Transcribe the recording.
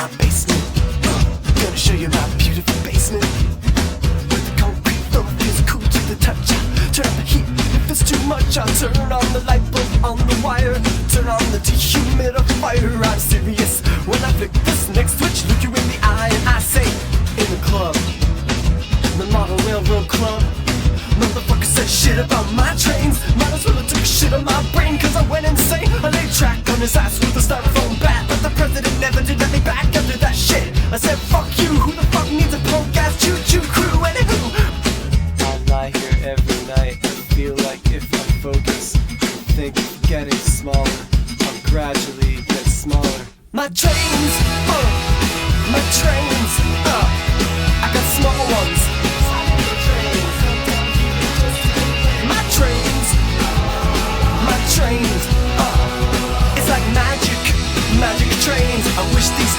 my basement. Gonna show you my beautiful basement. With the concrete floor feels cool to the touch. Turn up the heat if it's too much. I'll turn on the light bulb on the wire. Turn on the dehumidifier. I'm serious when I flick this next switch. Look you in the eye and I say, in the club, the model railroad club, motherfucker said shit about my trains. Might as well have took a shit on my brain, cause I went insane. I laid track on his ass with a styrofoam bat, but the president never did let me back after that shit. I said fuck you, who the fuck needs a punk ass choo-choo crew? Anywho, I lie here every night and feel like if I focus, think getting smaller, I'll gradually get smaller. My trains, my trains, I got small ones. My trains, it's like magic, magic trains. I wish these